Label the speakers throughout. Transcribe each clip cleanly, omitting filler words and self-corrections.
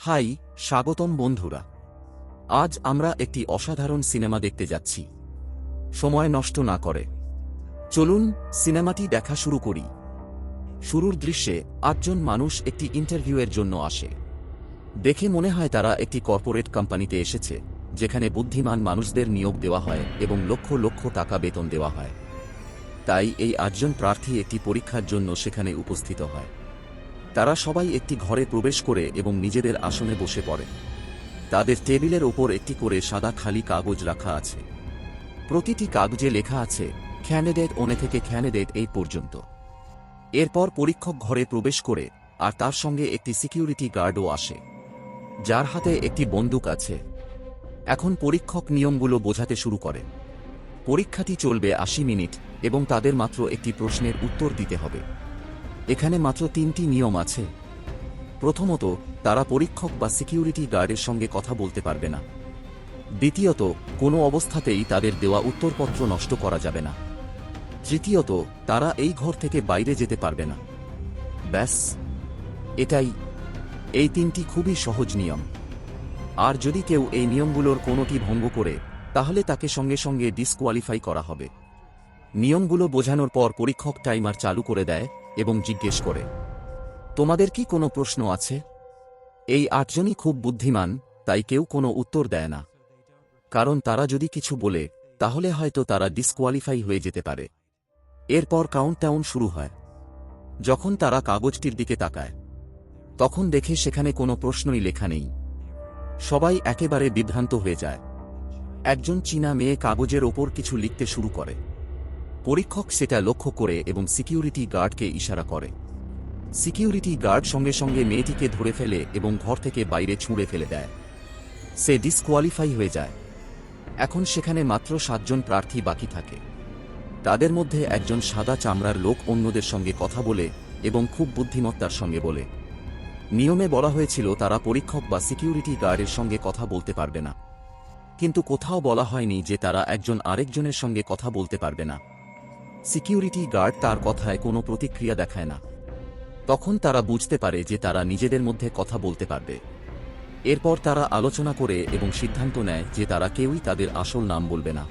Speaker 1: High, স্বাগতম বন্ধুরা। আজ আমরা একটি অসাধারণ সিনেমা দেখতে যাচ্ছি। সময় নষ্ট না করে চলুন সিনেমাটি দেখা শুরু করি। শুরুর দৃশ্যে 8 জন মানুষ একটি ইন্টারভিউয়ের জন্য আসে। দেখে মনে হয় তারা একটি কর্পোরেট কোম্পানিতে এসেছে, যেখানে বুদ্ধিমান মানুষদের নিয়োগ দেওয়া হয় এবং লক্ষ লক্ষ টাকা বেতন দেওয়া হয়। তাই এই 8 জন প্রার্থী একটি পরীক্ষার জন্য সেখানে উপস্থিত হয়। তারা সবাই একটি ঘরে প্রবেশ করে এবং নিজেদের আসনে বসে পড়ে। তাদের টেবিলের ওপর একটি করে সাদা খালি কাগজ রাখা আছে। প্রতিটি কাগজে লেখা আছে ক্যান্ডিডেট 1 থেকে ক্যান্ডিডেট 8 পর্যন্ত। এরপর পরীক্ষক ঘরে প্রবেশ করে, আর তার সঙ্গে একটি সিকিউরিটি গার্ডও আসে, যার হাতে একটি বন্দুক আছে। এখন পরীক্ষক নিয়মগুলো বোঝাতে শুরু করে। পরীক্ষাটি চলবে 80 মিনিট এবং তাদের মাত্র একটি প্রশ্নের উত্তর দিতে হবে। এখানে মাত্র 3টি নিয়ম আছে। প্রথমত, তারা পরীক্ষক বা সিকিউরিটি গার্ডের সঙ্গে কথা বলতে পারবে না। দ্বিতীয়ত, কোনো অবস্থাতেই তাদের দেওয়া উত্তরপত্র নষ্ট করা যাবে না। তৃতীয়ত, তারা এই ঘর থেকে বাইরে যেতে পারবে না। ব্যাস, এটাই। এই 3টি খুবই সহজ নিয়ম। আর যদি কেউ এই নিয়মগুলোর কোনোটি ভঙ্গ করে, তাহলে তাকে সঙ্গে সঙ্গে ডিসকোয়ালিফাই করা হবে। নিয়মগুলো বোঝানোর পর পরীক্ষক টাইমার চালু করে দেয় এবং জিজ্ঞেস করে, তোমাদের কি কোনো প্রশ্ন আছে? এই 8 জনই খুব বুদ্ধিমান, তাই কেউ কোনো উত্তর দেয় না। কারণ তারা যদি কিছু বলে, তাহলে হয়তো তারা ডিসকোয়ালিফাই হয়ে যেতে পারে। এরপর কাউন্টডাউন শুরু হয়। যখন তারা কাগজটির দিকে তাকায়, তখন দেখে সেখানে কোনো প্রশ্নই লেখা নেই। সবাই একেবারে বিভ্রান্ত হয়ে যায়। একজন চীনা মেয়ে কাগজের ওপর কিছু লিখতে শুরু করে। পরীক্ষক সেটা লক্ষ্য করে এবং সিকিউরিটি গার্ডকে ইশারা করে। সিকিউরিটি গার্ড সঙ্গে সঙ্গে মেয়েটিকে ধরে ফেলে এবং ঘর থেকে বাইরে ছুঁড়ে ফেলে দেয়। সে ডিসকোয়ালিফাই হয়ে যায়। এখন সেখানে মাত্র 7 জন প্রার্থী বাকি থাকে। তাদের মধ্যে একজন সাদা চামড়ার লোক অন্যদের সঙ্গে কথা বলে এবং খুব বুদ্ধিমত্তার সঙ্গে বলে। নিয়মে বলা হয়েছিল তারা পরীক্ষক বা সিকিউরিটি গার্ডের সঙ্গে কথা বলতে পারবে না, কিন্তু কোথাও বলা হয়নি যে তারা একজন আরেকজনের সঙ্গে কথা বলতে পারবে না। সিকিউরিটি গার্ড তার কথায় কোনো প্রতিক্রিয়া দেখায় না। তখন তারা বুঝতে পারে যে তারা নিজেদের মধ্যে কথা বলতে পারবে। এরপর তারা আলোচনা করে এবং সিদ্ধান্ত নেয় যে তারা কেউই তাদের আসল নাম বলবে না,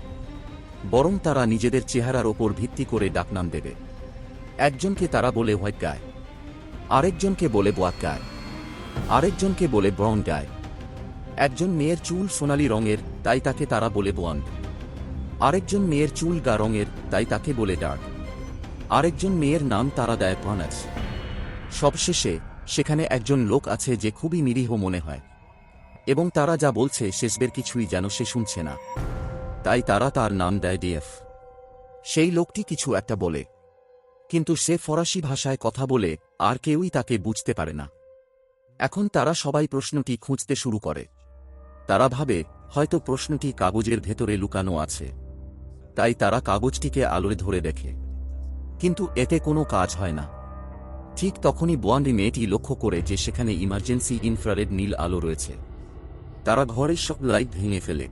Speaker 1: বরং তারা নিজেদের চেহারার ওপর ভিত্তি করে ডাকনাম দেবে। একজনকে তারা বলে হোয়াইট গায়, আরেকজনকে বলে ব্ল্যাক গায়, আরেকজনকে বলে ব্রাউন গায়। একজন মেয়ের চুল সোনালি রঙের, তাই তাকে তারা বলে ব্লন্ড। আরেকজন মেয়ের চুল গা রঙের, তাই তাকে বলে ডার্ক। আরেকজন মেয়ের নাম তারা দেয় পানাচ। সবশেষে সেখানে একজন লোক আছে যে খুবই নিরীহ মনে হয়, এবং তারা যা বলছে শেষবের কিছুই যেন সে শুনছে না, তাই তারা তার নাম দেয় ডিএফ। সেই লোকটি কিছু একটা বলে, কিন্তু সে ফরাসি ভাষায় কথা বলে আর কেউই তাকে বুঝতে পারে না। এখন তারা সবাই প্রশ্নটি খুঁজতে শুরু করে। তারা ভাবে হয়তো প্রশ্নটি কাগজের ভেতরে লুকানো আছে, তাই তারা কাগজটিকে আলোয় ধরে দেখে, কিন্তু এতে কোনো কাজ হয় না। ঠিক তখনই ব্লন্ড মেয়েটি লক্ষ্য করে যে সেখানে ইমার্জেন্সি ইনফ্রারেড নীল আলো রয়েছে। তারা ঘরের সব লাইট ভেঙে ফেলে।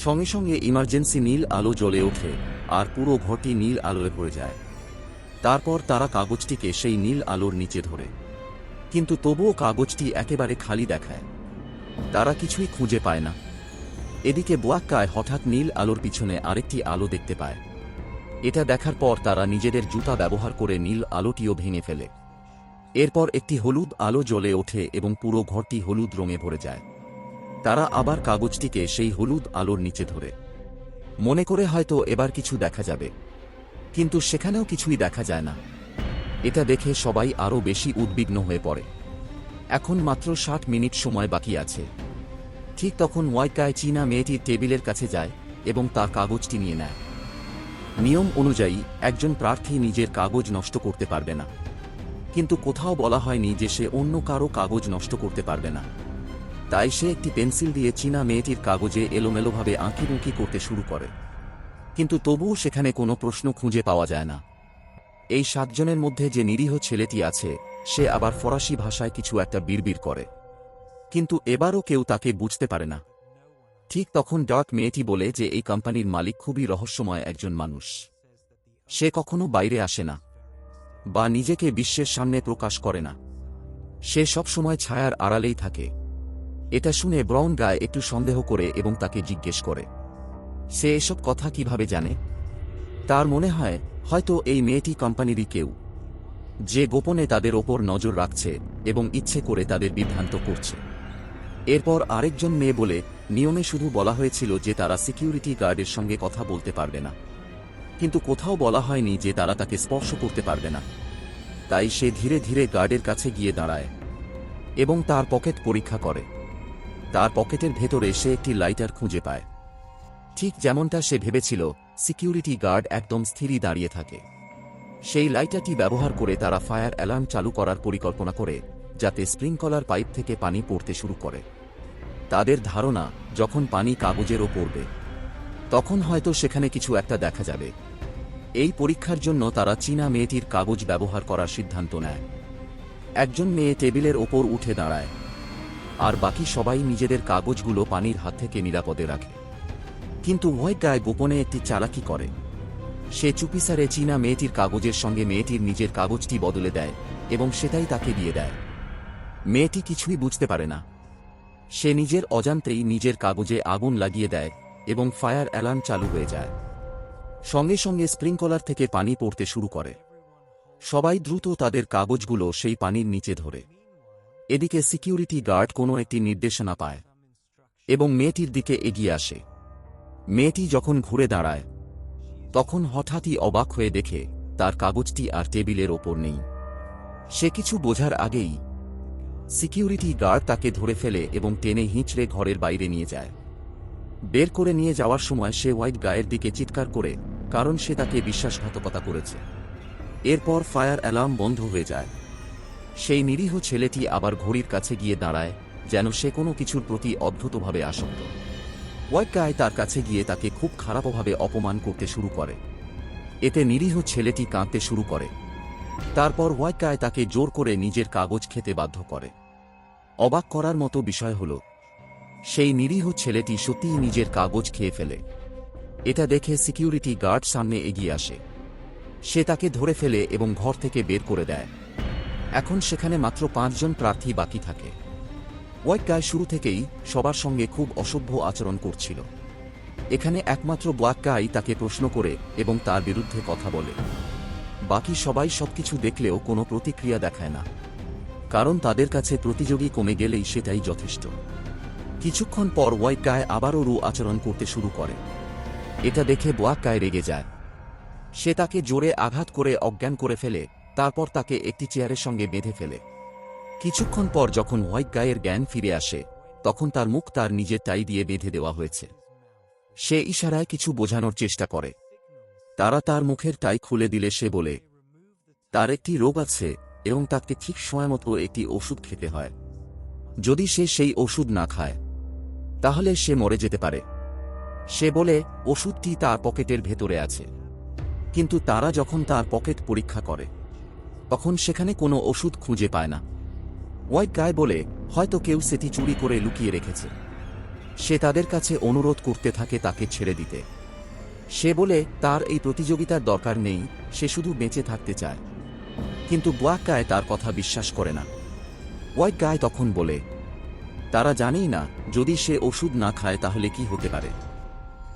Speaker 1: সঙ্গে সঙ্গে ইমার্জেন্সি নীল আলো জ্বলে ওঠে আর পুরো ঘরটি নীল আলোয় ভরে যায়। তারপর তারা কাগজটিকে সেই নীল আলোর নিচে ধরে, কিন্তু তবুও কাগজটি একেবারে খালি দেখায়। তারা কিছুই খুঁজে পায় না। এদিকে বোয়াক্কায় হঠাৎ নীল আলোর পিছনে আরেকটি আলো দেখতে পায়। এটা দেখার পর তারা নিজেদের জুতা ব্যবহার করে নীল আলোটিও ভেঙে ফেলে। এরপর একটি হলুদ আলো জ্বলে ওঠে এবং পুরো ঘরটি হলুদ রঙে ভরে যায়। তারা আবার কাগজটিকে সেই হলুদ আলোর নিচে ধরে, মনে করে হয়তো এবার কিছু দেখা যাবে, কিন্তু সেখানেও কিছুই দেখা যায় না। এটা দেখে সবাই আরও বেশি উদ্বিগ্ন হয়ে পড়ে। এখন মাত্র 60 মিনিট সময় বাকি আছে। ঠিক তখন ওয়াইকায় চীনা মেয়েটির টেবিলের কাছে যায় এবং তার কাগজটি নিয়ে নেয়। নিয়ম অনুযায়ী একজন প্রার্থী নিজের কাগজ নষ্ট করতে পারবে না, কিন্তু কোথাও বলা হয়নি যে সে অন্য কারো কাগজ নষ্ট করতে পারবে না। তাই সে একটি পেন্সিল দিয়ে চীনা মেয়েটির কাগজে এলোমেলোভাবে আঁকিবুঁকি করতে শুরু করে, কিন্তু তবুও সেখানে কোনো প্রশ্ন খুঁজে পাওয়া যায় না। এই 7 জনের মধ্যে যে নিরীহ ছেলেটি আছে, সে আবার ফরাসি ভাষায় কিছু একটা বিড়বিড় করে, কিন্তু এবারও কেউ তাকে বুঝতে পারে না। ঠিক তখন ডার্ক মেয়েটি বলে যে এই কোম্পানির মালিক খুবই রহস্যময় একজন মানুষ। সে কখনো বাইরে আসে না বা নিজেকে বিশ্বের সামনে প্রকাশ করে না। সে সব সময় ছায়ার আড়ালেই থাকে। এটা শুনে ব্রাউন গায় একটু সন্দেহ করে এবং তাকে জিজ্ঞেস করে, সে এসব কথা কিভাবে জানে? তার মনে হয় হয়তো এই মেয়েটি কোম্পানিরই কেউ, যে গোপনে তাদের ওপর নজর রাখছে এবং ইচ্ছে করে তাদের বিভ্রান্ত করছে। এরপর আরেকজন মেয়ে বলে, নিয়মে শুধু বলা হয়েছিল যে তারা সিকিউরিটি গার্ডের সঙ্গে কথা বলতে পারবে না, কিন্তু কোথাও বলা হয়নি যে তারা তাকে স্পর্শ করতে পারবে না। তাই সে ধীরে ধীরে গার্ডের কাছে গিয়ে দাঁড়ায় এবং তার পকেট পরীক্ষা করে। তার পকেটের ভেতরে সে একটি লাইটার খুঁজে পায়। ঠিক যেমনটা সে ভেবেছিল, সিকিউরিটি গার্ড একদম স্থিরই দাঁড়িয়ে থাকে। সেই লাইটারটি ব্যবহার করে তারা ফায়ার অ্যালার্ম চালু করার পরিকল্পনা করে, যাতে স্প্রিংকলার পাইপ থেকে পানি পড়তে শুরু করে। তাদের ধারণা, যখন পানি কাগজেরও পড়বে তখন হয়তো সেখানে কিছু একটা দেখা যাবে। এই পরীক্ষার জন্য তারা চীনা মেয়েটির কাগজ ব্যবহার করার সিদ্ধান্ত নেয়। একজন মেয়ে টেবিলের ওপর উঠে দাঁড়ায়, আর বাকি সবাই নিজেদের কাগজগুলো পানির হাত থেকে নিরাপদে রাখে। কিন্তু হোয়াইট গাই গোপনে একটি চালাকি করে। সে চুপিসারে চীনা মেয়েটির কাগজের সঙ্গে মেয়েটির নিজের কাগজটি বদলে দেয় এবং সেটাই তাকে দিয়ে দেয়। মেয়েটি কিছুই বুঝতে পারে না। সে নিজের অজান্তেই নিজের কাগজে আগুন লাগিয়ে দেয় এবং ফায়ার অ্যালার্ম চালু হয়ে যায়। সঙ্গে সঙ্গে স্প্রিংকলার থেকে পানি পড়তে শুরু করে। সবাই দ্রুত তাদের কাগজগুলো সেই পানির নিচে ধরে। এদিকে সিকিউরিটি গার্ড কোনো একটি নির্দেশনা পায় এবং মেয়েটির দিকে এগিয়ে আসে। মেয়েটি যখন ঘুরে দাঁড়ায় তখন হঠাৎই অবাক হয়ে দেখে তার কাগজটি আর টেবিলের ওপর নেই। সে কিছু বোঝার আগেই সিকিউরিটি গার্ড তাকে ধরে ফেলে এবং টেনে হিঁচড়ে ঘরের বাইরে নিয়ে যায়। বের করে নিয়ে যাওয়ার সময় সে হোয়াইট গায়ের দিকে চিৎকার করে, কারণ সে তাকে বিশ্বাসঘাতকতা করেছে। এরপর ফায়ার অ্যালার্ম বন্ধ হয়ে যায়। সেই নিরীহ ছেলেটি আবার ঘড়ির কাছে গিয়ে দাঁড়ায়, যেন সে কোনো কিছুর প্রতি অদ্ভুতভাবে আসক্ত। হোয়াইট গাই তার কাছে গিয়ে তাকে খুব খারাপভাবে অপমান করতে শুরু করে। এতে নিরীহ ছেলেটি কাঁদতে শুরু করে। তারপর হোয়াইট গাই তাকে জোর করে নিজের কাগজ খেতে বাধ্য করে। অবাক করার মতো বিষয় হল, সেই নিরীহ ছেলেটি সত্যিই নিজের কাগজ খেয়ে ফেলে। এটা দেখে সিকিউরিটি গার্ড সামনে এগিয়ে আসে। সে তাকে ধরে ফেলে এবং ঘর থেকে বের করে দেয়। এখন সেখানে মাত্র 5 জন প্রার্থী বাকি থাকে। হোয়াইট গাই শুরু থেকেই সবার সঙ্গে খুব অসভ্য আচরণ করছিল। এখানে একমাত্র ব্ল্যাক গাই তাকে প্রশ্ন করে এবং তার বিরুদ্ধে কথা বলে। বাকি সবাই সবকিছু দেখলেও কোনো প্রতিক্রিয়া দেখায় না, কারণ তাদের কাছে প্রতিযোগী কমে গেলেই সেটাই যথেষ্ট। কিছুক্ষণ পর হোয়াইট গাই আবারও রূঢ় আচরণ করতে শুরু করে। এটা দেখে ব্ল্যাক গাই রেগে যায়। সে তাকে জোরে আঘাত করে অজ্ঞান করে ফেলে, তারপর তাকে একটি চেয়ারের সঙ্গে বেঁধে ফেলে। কিছুক্ষণ পর যখন হোয়াইট গায়ের জ্ঞান ফিরে আসে, তখন তার মুখ তার নিজের টাই দিয়ে বেঁধে দেওয়া হয়েছে। সে ইশারায় কিছু বোঝানোর চেষ্টা করে। তারা তার মুখের টাই খুলে দিলে সে বলে, তার একটি রোগ আছে এবং তাকে ঠিক সময় মতো একটি ওষুধ খেতে হয়। যদি সে সেই ওষুধ না খায় তাহলে সে মরে যেতে পারে। সে বলে ওষুধটি তার পকেটের ভেতরে আছে, কিন্তু তারা যখন তার পকেট পরীক্ষা করে তখন সেখানে কোনো ওষুধ খুঁজে পায় না। হোয়াইট গাই বলে, হয়তো কেউ সেটি চুরি করে লুকিয়ে রেখেছে। সে তাদের কাছে অনুরোধ করতে থাকে তাকে ছেড়ে দিতে। সে বলে তার এই প্রতিযোগিতার দরকার নেই, সে শুধু বেঁচে থাকতে চায়। কিন্তু ব্ল্যাক গাই তার কথা বিশ্বাস করে না। হোয়াইট গাই তখন বলে, তারা জানেই না যদি সে ওষুধ না খায় তাহলে কি হতে পারে।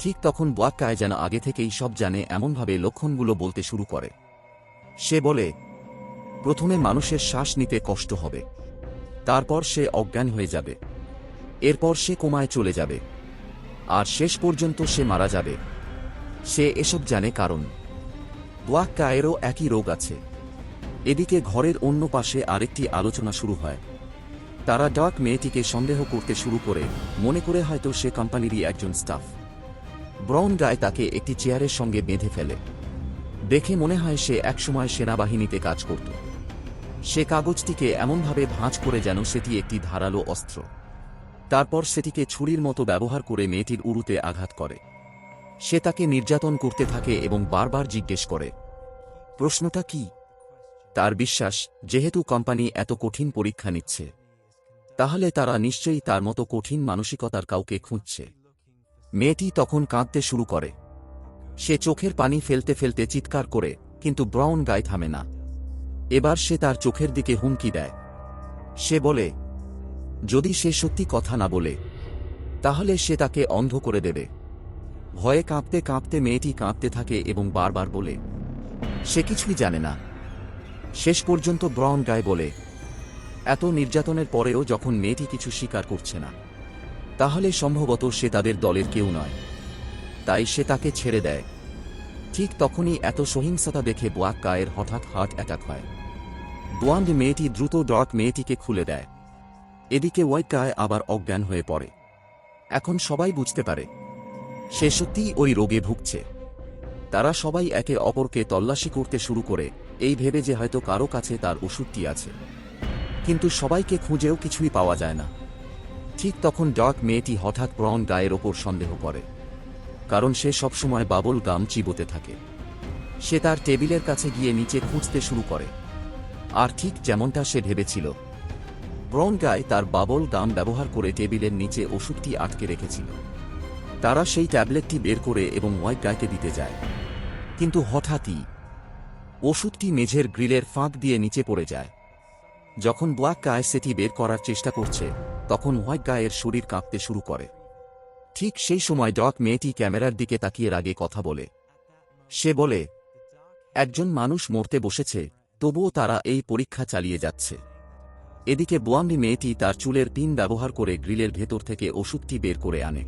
Speaker 1: ঠিক তখন ব্ল্যাক গাই যেন আগে থেকেই সব জানে এমনভাবে লক্ষণগুলো বলতে শুরু করে। সে বলে, প্রথমে মানুষের শ্বাস নিতে কষ্ট হবে, তারপর সে অজ্ঞান হয়ে যাবে, এরপর সে কোমায় চলে যাবে, আর শেষ পর্যন্ত সে মারা যাবে। সে এসব জানে কারণ ব্ল্যাক গায়েরও একই রোগ আছে। এদিকে ঘরের অন্য পাশে আরেকটি আলোচনা শুরু হয়। তারা ডার্ক মেয়েটিকে সন্দেহ করতে শুরু করে, মনে করে হয়তো সে কোম্পানিরই একজন স্টাফ। ব্রাউন গাই তাকে একটি চেয়ারের সঙ্গে বেঁধে ফেলে। দেখে মনে হয় সে একসময় সেনাবাহিনীতে কাজ করত। সে কাগজটিকে এমনভাবে ভাঁজ করে যেন সেটি একটি ধারালো অস্ত্র। তারপর সেটিকে ছুরির মতো ব্যবহার করে মেয়েটির উরুতে আঘাত করে। সে তাকে নির্যাতন করতে থাকে এবং বারবার জিজ্ঞেস করে, প্রশ্নটা কি? তার বিশ্বাস, যেহেতু কোম্পানি এত কঠিন পরীক্ষা নিচ্ছে তাহলে তারা নিশ্চয়ই তার মতো কঠিন মানসিকতার কাউকে খুঁজছে। মেয়েটি তখন কাঁদতে শুরু করে। সে চোখের পানি ফেলতে ফেলতে চিৎকার করে, কিন্তু ব্রাউন গাই থামে না। এবার সে তার চোখের দিকে হুমকি দেয়। সে বলে, যদি সে সত্যি কথা না বলে তাহলে সে তাকে অন্ধ করে দেবে। ভয়ে কাঁপতে কাঁপতে মেয়েটি কাঁপতে থাকে এবং বারবার বলে সে কিছুই জানে না। শেষ পর্যন্ত ব্রাউন গায়ে বলে, এত নির্যাতনের পরেও যখন মেয়েটি কিছু স্বীকার করছে না, তাহলে সম্ভবত সে তাদের দলের কেউ নয়, তাই সে তাকে ছেড়ে দেয়। ঠিক তখনই এত সহিংসতা দেখে ব্ল্যাক গায়ের হঠাৎ হার্ট অ্যাটাক হয়। ব্লন্ড মেয়েটি দ্রুত ডার্ক মেয়েটিকে খুলে দেয়। এদিকে হোয়াইট গায় আবার অজ্ঞান হয়ে পড়ে। এখন সবাই বুঝতে পারে সে সত্যিই ওই রোগে ভুগছে। তারা সবাই একে অপরকে তল্লাশি করতে শুরু করে, এই ভেবে যে হয়তো কারো কাছে তার ওষুধটি আছে। কিন্তু সবাইকে খুঁজেও কিছুই পাওয়া যায় না। ঠিক তখন ডার্ক মেয়েটি হঠাৎ ব্রাউন গায়ের ওপর সন্দেহ করে, কারণ সে সবসময় বাবল গাম চিবোতে থাকে। সে তার টেবিলের কাছে গিয়ে নিচে খুঁজতে শুরু করে, আর ঠিক যেমনটা সে ভেবেছিল, ব্রাউন গায় তার বাবল গাম ব্যবহার করে টেবিলের নিচে ওষুধটি আটকে রেখেছিল। তারা সেই ট্যাবলেটটি বের করে এবং হোয়াইট গায়কে দিতে যায়, কিন্তু হঠাৎই ওষুধটি মেঝের গ্রিলের ফাঁক দিয়ে নিচে পড়ে যায়। যখন ব্ল্যাক গায় সেটি বের করার চেষ্টা করছে, তখন হোয়াইট গায়ের শরীর কাঁপতে শুরু করে। ঠিক সেই সময় ডার্ক মেয়েটি ক্যামেরার দিকে তাকিয়ে রাগে কথা বলে। সে বলে, একজন মানুষ মরতে বসেছে, তবুও তারা এই পরীক্ষা চালিয়ে যাচ্ছে। এদিকে ব্লন্ড মেয়েটি তার চুলের পিন ব্যবহার করে গ্রিলের ভেতর থেকে ওষুধটি বের করে আনে।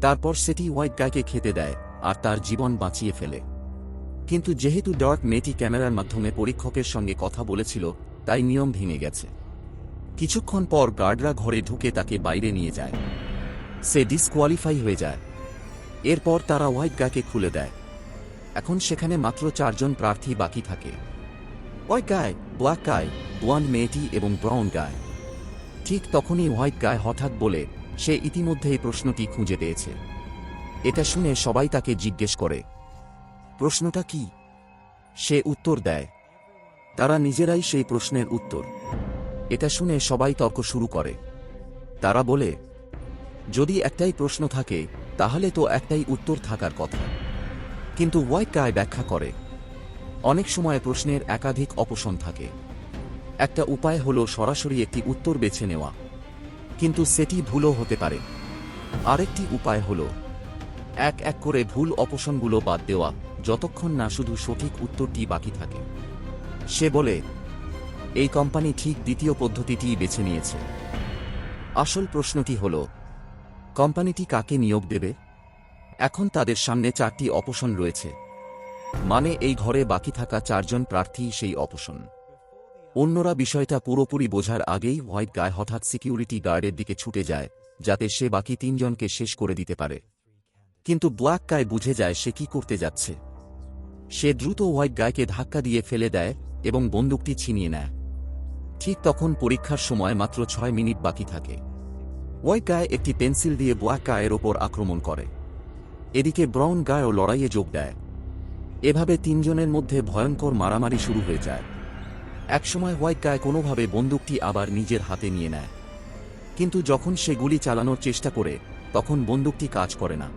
Speaker 1: তারপর সেটি হোয়াইট গায়কে খেতে দেয় আর তার জীবন বাঁচিয়ে ফেলে। কিন্তু যেহেতু ডার্ক মেয়েটি ক্যামেরার মাধ্যমে পরীক্ষকের সঙ্গে কথা বলেছিল, তাই নিয়ম ভেঙে গেছে। কিছুক্ষণ পর গার্ডরা ঘরে ঢুকে তাকে বাইরে নিয়ে যায়। সে ডিসকোয়ালিফাই হয়ে যায়। এরপর তারা হোয়াইট গায়কে খুলে দেয়। এখন সেখানে মাত্র 4 জন প্রার্থী বাকি থাকে, হোয়াইট গায়, ব্ল্যাক গায়, ব্লন্ড মেয়েটি এবং ব্রাউন গায়। ঠিক তখনই হোয়াইট গায় হঠাৎ বলে সে ইতিমধ্যেই প্রশ্নটি খুঁজে পেয়েছে। এটা শুনে সবাই তাকে জিজ্ঞেস করে, প্রশ্নটা কি? সে উত্তর দেয়। তারা নিজেরাই সেই প্রশ্নের উত্তর। এটা শুনে সবাই তর্ক শুরু করে। তারা বলে, যদি একটাই প্রশ্ন থাকে তাহলে তো একটাই উত্তর থাকার কথা। কিন্তু হোয়াইট গায় ব্যাখ্যা করে, অনেক সময় প্রশ্নের একাধিক অপশন থাকে। একটা উপায় হলো সরাসরি একটি উত্তর বেছে নেওয়া, কিন্তু সেটি ভুলও হতে পারে। আরেকটি উপায় হলো এক এক করে ভুল অপশনগুলো বাদ দেওয়া, যতক্ষণ না শুধু সঠিক উত্তরটি বাকি থাকে। সে বলে, এই কোম্পানি ঠিক দ্বিতীয় পদ্ধতিটিই বেছে নিয়েছে। আসল প্রশ্নটি হল, কোম্পানিটি কাকে নিয়োগ দেবে? এখন তাদের সামনে 4টি অপশন রয়েছে, মানে এই ঘরে বাকি থাকা 4 জন প্রার্থী সেই অপশন। অন্যরা বিষয়টা পুরোপুরি বোঝার আগেই হোয়াইট গায় হঠাৎ সিকিউরিটি গার্ডের দিকে ছুটে যায়, যাতে সে বাকি 3 জনকে শেষ করে দিতে পারে। কিন্তু ব্ল্যাক গায় বুঝে যায় সে কি করতে যাচ্ছে। সে দ্রুত হোয়াইট গায়কে ধাক্কা দিয়ে ফেলে দেয় এবং বন্দুকটি ছিনিয়ে নেয়। ঠিক তখন পরীক্ষার সময় মাত্র 6 মিনিট বাকি থাকে। হোয়াইট গায় একটি পেন্সিল দিয়ে ব্ল্যাক গায়ের ওপর আক্রমণ করে। এদিকে ব্রাউন গায়ও লড়াইয়ে যোগ দেয়। এভাবে 3 জনের মধ্যে ভয়ঙ্কর মারামারি শুরু হয়ে যায়। একসময় হোয়াইট গায় কোনোভাবে বন্দুকটি আবার নিজের হাতে নিয়ে নেয়, কিন্তু যখন সে গুলি চালানোর চেষ্টা করে, তখন বন্দুকটি কাজ করে না,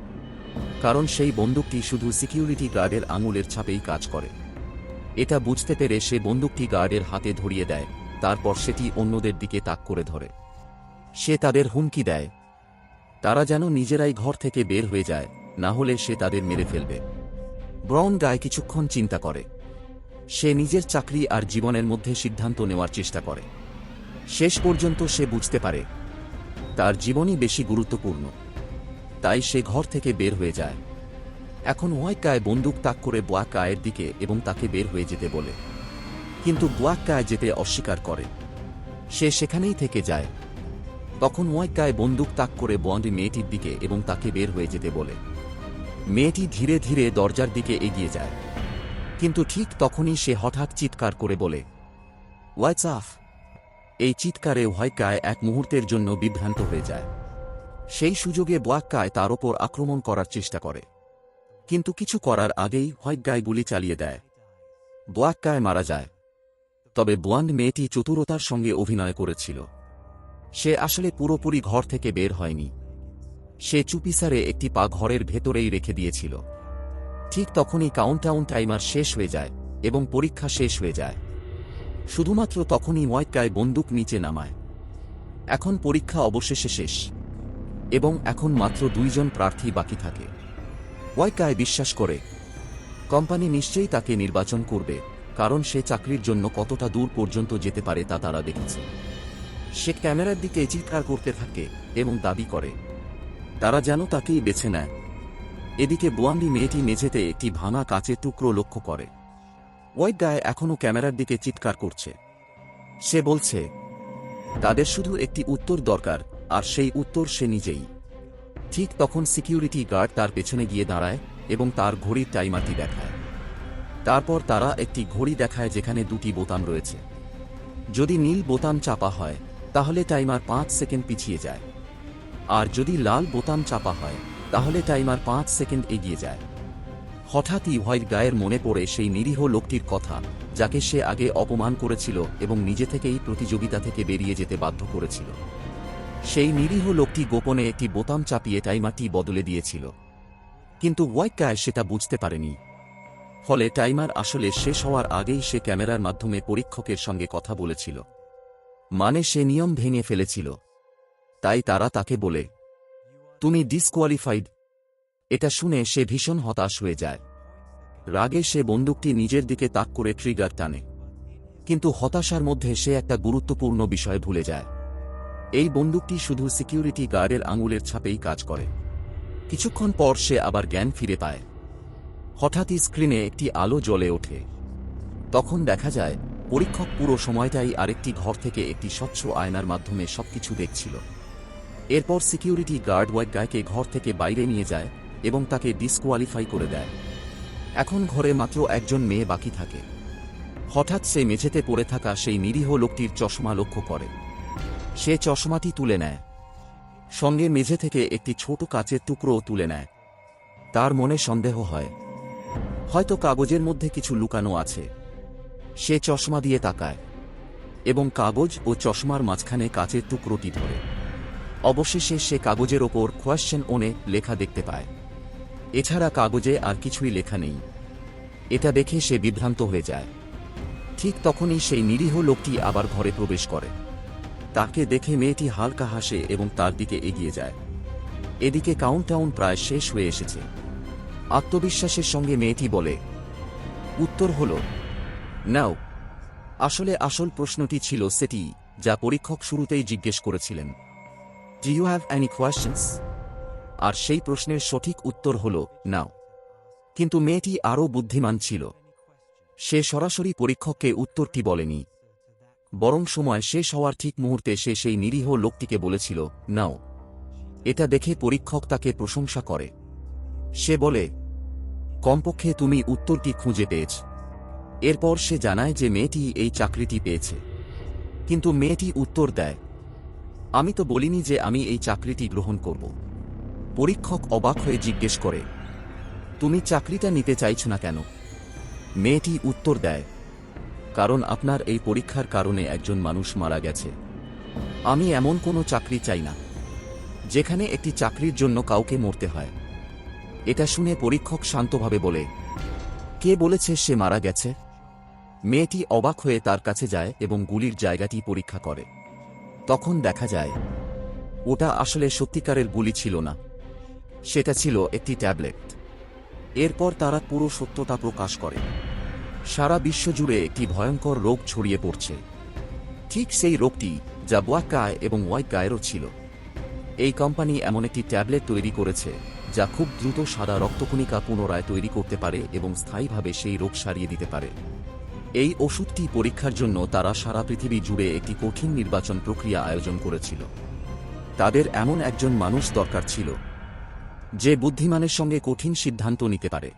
Speaker 1: কারণ সেই বন্দুকটি শুধু সিকিউরিটি গার্ডের আঙুলের ছাপেই কাজ করে। এটা বুঝতে পেরে সে বন্দুকটি গার্ডের হাতে ধরিয়ে দেয়, তারপর সেটি অন্যদের দিকে তাক করে ধরে। সে তাদের হুমকি দেয়, তারা যেন নিজেরাই ঘর থেকে বের হয়ে যায়, না হলে সে তাদের মেরে ফেলবে। ব্রাউন গায় কিছুক্ষণ চিন্তা করে। সে নিজের চাকরি আর জীবনের মধ্যে সিদ্ধান্ত নেওয়ার চেষ্টা করে। শেষ পর্যন্ত সে বুঝতে পারে তার জীবনই বেশি গুরুত্বপূর্ণ, তাই সে ঘর থেকে বের হয়ে যায়। এখন হোয়াইট গায় বন্দুক তাক করে ব্ল্যাক গায়ের দিকে এবং তাকে বের হয়ে যেতে বলে, কিন্তু ব্ল্যাক গায় যেতে অস্বীকার করে। সে সেখানেই থেকে যায়। তখন হোয়াইট গায় বন্দুক তাক করে ব্লন্ড মেয়েটির দিকে এবং তাকে বের হয়ে যেতে বলে। মেয়েটি ধীরে ধীরে দরজার দিকে এগিয়ে যায়, কিন্তু ঠিক তখনই সে হঠাৎ চিৎকার করে বলে, হোয়াটস আপ। এই চিৎকারে হোয়াইট গায় এক মুহূর্তের জন্য বিভ্রান্ত হয়ে যায়। সেই সুযোগে ব্ল্যাক গায় তার ওপর আক্রমণ করার চেষ্টা করে, কিন্তু কিছু করার আগেই হোয়াইট গায় গুলি চালিয়ে দেয়। ব্ল্যাক গায় মারা যায়। তবে ব্লন্ড মেয়েটি চতুরতার সঙ্গে অভিনয় করেছিল। সে আসলে পুরোপুরি ঘর থেকে বের হয়নি। সে চুপিসারে একটি পা ঘরের ভেতরেই রেখে দিয়েছিল। ঠিক তখনই কাউন্টডাউন টাইমার শেষ হয়ে যায় এবং পরীক্ষা শেষ হয়ে যায়। শুধুমাত্র তখনই হোয়াইট গায় বন্দুক নিচে নামায়। এখন পরীক্ষা অবশেষে শেষ এবং এখন মাত্র 2 জন প্রার্থী বাকি থাকে। হোয়াইট গাই বিশ্বাস করে কোম্পানি নিশ্চয়ই তাকে নির্বাচন করবে, কারণ সে চাকরির জন্য কতটা দূর পর্যন্ত যেতে পারে তা তারা দেখেছে। সে ক্যামেরার দিকে চিৎকার করতে থাকে এবং দাবি করে তারা যেন তাকেই বেছে নেয়। এদিকে বুয়ান্ডি মেয়েটি মেঝেতে একটি ভাঙা কাচের টুকরো লক্ষ্য করে। হোয়াইট গাই এখনও ক্যামেরার দিকে চিৎকার করছে। সে বলছে তাদের শুধু একটি উত্তর দরকার, আর সেই উত্তর সে নিজেই। ঠিক তখন সিকিউরিটি গার্ড তার পেছনে গিয়ে দাঁড়ায় এবং তার ঘড়ির টাইমারটি দেখায়। তারপর তারা একটি ঘড়ি দেখায় যেখানে 2টি বোতাম রয়েছে। যদি নীল বোতাম চাপা হয় তাহলে টাইমার 5 সেকেন্ড পিছিয়ে যায়, আর যদি লাল বোতাম চাপা হয় তাহলে টাইমার 5 সেকেন্ড এগিয়ে যায়। হঠাৎই হোয়াইট গায়ের মনে পড়ে সেই নিরীহ লোকটির কথা, যাকে সে আগে অপমান করেছিল এবং নিজে থেকেই প্রতিযোগিতা থেকে বেরিয়ে যেতে বাধ্য করেছিল। সেই নিরীহ লোকটি গোপনে একটি বোতাম চাপিয়ে টাইমারটি বদলে দিয়েছিল, কিন্তু হোয়াইট গায় সেটা বুঝতে পারেনি। ফলে টাইমার আসলে শেষ হওয়ার আগেই সে ক্যামেরার মাধ্যমে পরীক্ষকের সঙ্গে কথা বলেছিল, মানে সে নিয়ম ভেঙে ফেলেছিল। তাই তারা তাকে বলে, তুমি ডিসকোয়ালিফাইড। এটা শুনে সে ভীষণ হতাশ হয়ে যায়। রাগে সে বন্দুকটি নিজের দিকে তাক করে ট্রিগার টানে, কিন্তু হতাশার মধ্যে সে একটা গুরুত্বপূর্ণ বিষয় ভুলে যায়। এই বন্দুকটি শুধু সিকিউরিটি গার্ডের আঙুলের ছাপেই কাজ করে। কিছুক্ষণ পর সে আবার জ্ঞান ফিরে পায়। হঠাৎই স্ক্রিনে একটি আলো জ্বলে ওঠে। তখন দেখা যায় পরীক্ষক পুরো সময়টাই আরেকটি ঘর থেকে একটি স্বচ্ছ আয়নার মাধ্যমে সবকিছু দেখছিল। এরপর সিকিউরিটি গার্ড হোয়াইট গায়কে ঘর থেকে বাইরে নিয়ে যায় এবং তাকে ডিসকোয়ালিফাই করে দেয়। এখন ঘরে মাত্র একজন মেয়ে বাকি থাকে। হঠাৎ সে মেঝেতে পড়ে থাকা সেই নিরীহ লোকটির চশমা লক্ষ্য করে। সে চশমাটি তুলে নেয়, সঙ্গে মেঝে থেকে একটি ছোট কাচের টুকরোও তুলে নেয়। তার মনে সন্দেহ হয়, হয়তো কাগজের মধ্যে কিছু লুকানো আছে। সে চশমা দিয়ে তাকায় এবং কাগজ ও চশমার মাঝখানে কাচের টুকরোটি ধরে। অবশেষে সে কাগজের ওপর কোয়েশ্চেন ওনে লেখা দেখতে পায়। এছাড়া কাগজে আর কিছুই লেখা নেই। এটা দেখে সে বিভ্রান্ত হয়ে যায়। ঠিক তখনই সেই নিরীহ লোকটি আবার ঘরে প্রবেশ করে। তাকে দেখে মেয়েটি হালকা হাসে এবং তার দিকে এগিয়ে যায়। এদিকে কাউন্টডাউন প্রায় শেষ হয়ে এসেছে। আত্মবিশ্বাসের সঙ্গে মেয়েটি বলে, উত্তর হল নাও। আসলে আসল প্রশ্নটি ছিল সেটি যা পরীক্ষক শুরুতেই জিজ্ঞেস করেছিলেন, do you have any questions? আর সেই প্রশ্নের সঠিক উত্তর হল নাও। কিন্তু মেয়েটি আরও বুদ্ধিমান ছিল। সে সরাসরি পরীক্ষককে উত্তরটি বলেনি, বরং সময় শেষ হওয়ার ঠিক মুহূর্তে সে সেই নিরীহ লোকটিকে বলেছিল নাও। এটা দেখে পরীক্ষক তাকে প্রশংসা করে। সে বলে, কমপক্ষে তুমি উত্তরটি খুঁজে পেয়েছ। এরপর সে জানায় যে মেয়েটি এই চাকরিটি পেয়েছে। কিন্তু মেয়েটি উত্তর দেয়, আমি তো বলিনি যে আমি এই চাকরিটি গ্রহণ করব। পরীক্ষক অবাক হয়ে জিজ্ঞেস করে, তুমি চাকরিটা নিতে চাইছ না কেন? মেয়েটি উত্তর দেয়, কারণ আপনার এই পরীক্ষার কারণে একজন মানুষ মারা গেছে। আমি এমন কোনো চাকরি চাই না যেখানে একটি চাকরির জন্য কাউকে মরতে হয়। এটা শুনে পরীক্ষক শান্তভাবে বলে, কে বলেছে সে মারা গেছে? মেয়েটি অবাক হয়ে তার কাছে যায় এবং গুলির জায়গাটি পরীক্ষা করে। তখন দেখা যায় ওটা আসলে সত্যিকারের গুলি ছিল না, সেটা ছিল একটি ট্যাবলেট। এরপর তারা পুরো সত্যতা প্রকাশ করে। সারা বিশ্বজুড়ে একটি ভয়ঙ্কর রোগ ছড়িয়ে পড়ছে, ঠিক সেই রোগটি যা ব্ল্যাক গাই এবং হোয়াইট গায়েরও ছিল। এই কোম্পানি এমন একটি ট্যাবলেট তৈরি করেছে যা খুব দ্রুত সাদা রক্তকণিকা পুনরায় তৈরি করতে পারে এবং স্থায়ীভাবে সেই রোগ সারিয়ে দিতে পারে। এই ওষুধটি পরীক্ষার জন্য তারা সারা পৃথিবী জুড়ে একটি কঠিন নির্বাচন প্রক্রিয়া আয়োজন করেছিল। তাদের এমন একজন মানুষ দরকার ছিল যে বুদ্ধিমানের সঙ্গে কঠিন সিদ্ধান্ত নিতে পারে।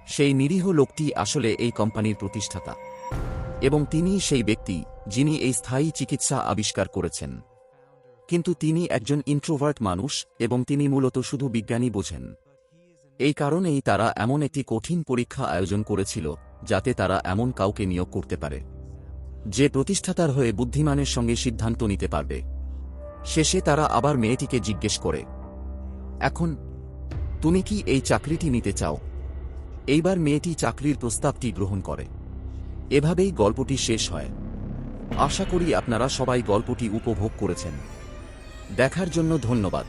Speaker 1: সেই নিরীহ লোকটি আসলে এই কোম্পানির প্রতিষ্ঠাতা, এবং তিনি সেই ব্যক্তি যিনি এই স্থায়ী চিকিৎসা আবিষ্কার করেছেন। কিন্তু তিনি একজন ইন্ট্রোভার্ট মানুষ এবং তিনি মূলত শুধু বিজ্ঞানী বোঝেন। এই কারণেই তারা এমন একটি কঠিন পরীক্ষা আয়োজন করেছিল যাতে তারা এমন কাউকে নিয়োগ করতে পারে যে প্রতিষ্ঠাতার হয়ে বুদ্ধিমানের সঙ্গে সিদ্ধান্ত নিতে পারবে। শেষে তারা আবার মেয়েটিকে জিজ্ঞেস করে, এখন তুমি কি এই চাকরিটি নিতে চাও? এইবার মেয়েটি চাকরির প্রস্তাবটি গ্রহণ করে। এভাবেই গল্পটি শেষ হয়। আশা করি আপনারা সবাই গল্পটি উপভোগ করেছেন। দেখার জন্য ধন্যবাদ।